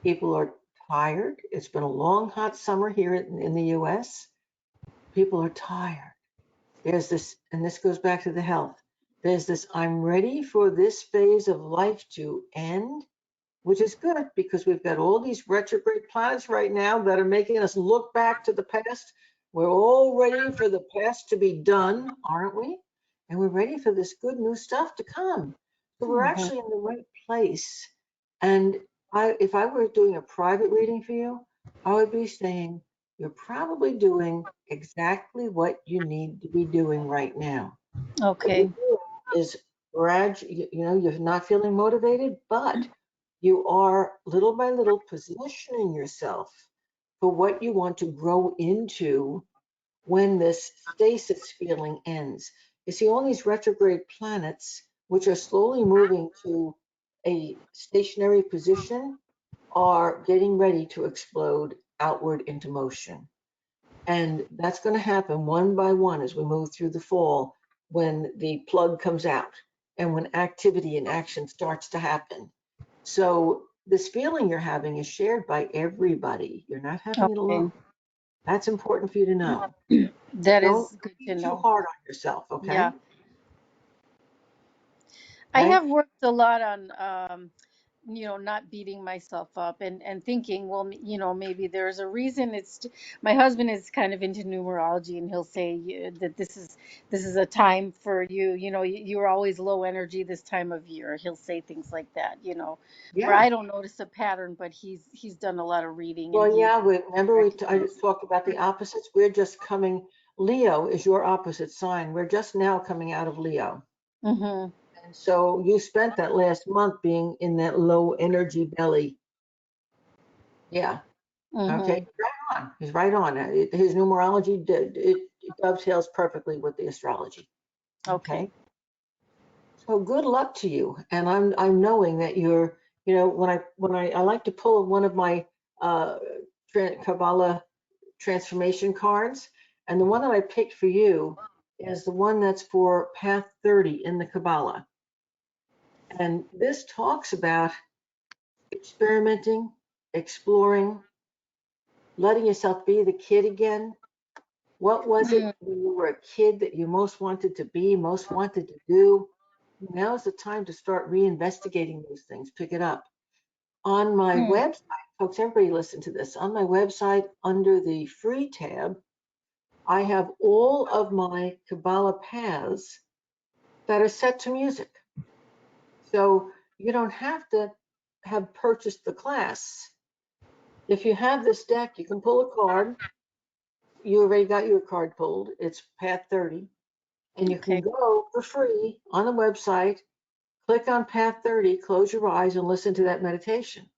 People are tired. It's been a long, hot summer here in the US. People are tired. There's this, and this goes back to the health. There's this, I'm ready for this phase of life to end, which is good because we've got all these retrograde planets right now that are making us look back to the past. We're all ready for the past to be done, aren't we? And we're ready for this good new stuff to come. So we're Hmm. actually in the right place. And if I were doing a private reading for you, I would be saying you're probably doing exactly what you need to be doing right now. What you're Okay. doing is you're not feeling motivated, but you are little by little positioning yourself for what you want to grow into when this stasis feeling ends. You see, all these retrograde planets, which are slowly moving to a stationary position, are getting ready to explode outward into motion. And that's going to happen one by one as we move through the fall when the plug comes out and when activity and action starts to happen. So this feeling you're having is shared by everybody. You're not having it alone. Okay. That's important for you to know. That Don't is good be to too know. hard on yourself, Yeah. okay? I Okay. have worked a lot on, you know, not beating myself up and thinking, well, you know, maybe there's a reason. My husband is kind of into numerology, and he'll say that this is a time for you. You know, you're always low energy this time of year. He'll say things like that. You know, where Yeah. I don't notice a pattern, but he's done a lot of reading, and Well, he yeah, remember I just recognizes. talked about the opposites. We're just coming, Leo is your opposite sign. We're just now coming out of Leo. Mm-hmm. And so you spent that last month being in that low energy belly. Yeah. Okay, Mm-hmm. right on. He's right on. His numerology it dovetails perfectly with the astrology. Okay. Okay, so good luck to you. And I'm knowing that you're, I like to pull one of my uh, Kabbalah transformation cards, and the one that I picked for you is the one that's for Path 30 in the Kabbalah. And this talks about experimenting, exploring, letting yourself be the kid again. What was it Mm, when you were a kid that you most wanted to be, most wanted to do? Now's the time to start reinvestigating those things. Pick it up. On my mm. website, folks, everybody listen to this. On my website, under the free tab, I have all of my Kabbalah paths that are set to music. So you don't have to have purchased the class. If you have this deck, you can pull a card. You already got your card pulled. It's Path 30. And you can Okay. go for free on the website, click on Path 30, close your eyes, and listen to that meditation.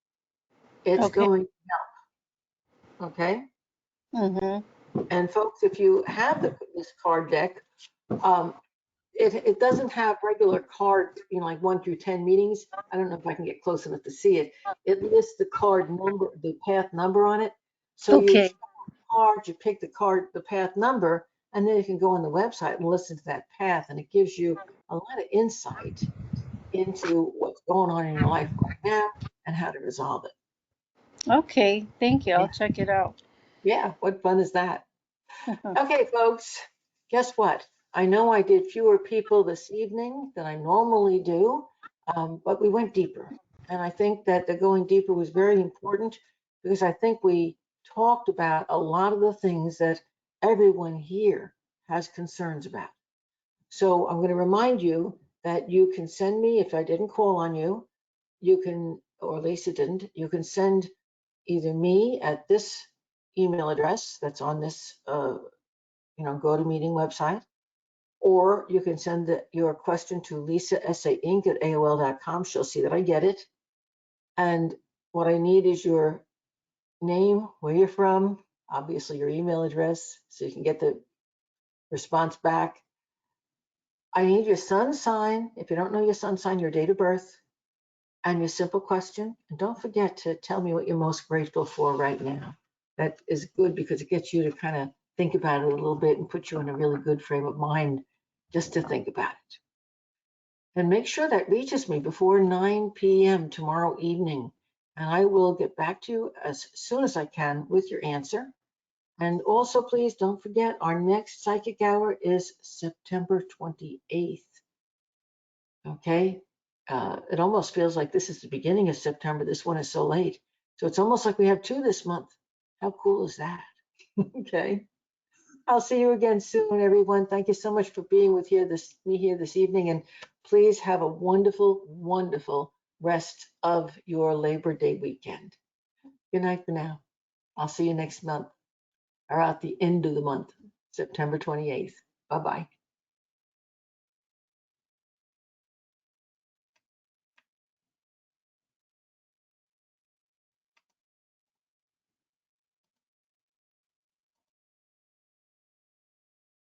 It's Okay. going, okay? Mm-hmm. And folks, if you have this card deck, um, it doesn't have regular cards, like 1 through 10 meetings. I don't know if I can get close enough to see it. It lists the card number, the path number on it. So you Okay. card, you pick the card, the path number, and then you can go on the website and listen to that path, and it gives you a lot of insight into what's going on in your life right now and how to resolve it. Okay. Thank you. I'll Yeah, check it out. yeah, what fun is that? Okay, folks, guess what? I know I did fewer people this evening than I normally do, but we went deeper. And I think that the going deeper was very important because I think we talked about a lot of the things that everyone here has concerns about. So I'm going to remind you that you can send me, if I didn't call on you, you can, or Lisa didn't, you can send either me at this email address that's on this GoToMeeting website, or you can send your question to Lisa Inc. at AOL.com. She'll see that I get it. And what I need is your name, where you're from, obviously your email address, so you can get the response back. I need your sun sign. If you don't know your sun sign, your date of birth, and your simple question. And don't forget to tell me what you're most grateful for right now. That is good because it gets you to kind of think about it a little bit and put you in a really good frame of mind just to think about it. And make sure that reaches me before 9 p.m. tomorrow evening. And I will get back to you as soon as I can with your answer. And also, please don't forget, our next psychic hour is September 28th. Okay. It almost feels like this is the beginning of September. This one is so late. So it's almost like we have 2 this month. How cool is that? Okay. I'll see you again soon, everyone. Thank you so much for being with me here this evening. And please have a wonderful, wonderful rest of your Labor Day weekend. Good night for now. I'll see you next month or at the end of the month, September 28th. Bye-bye.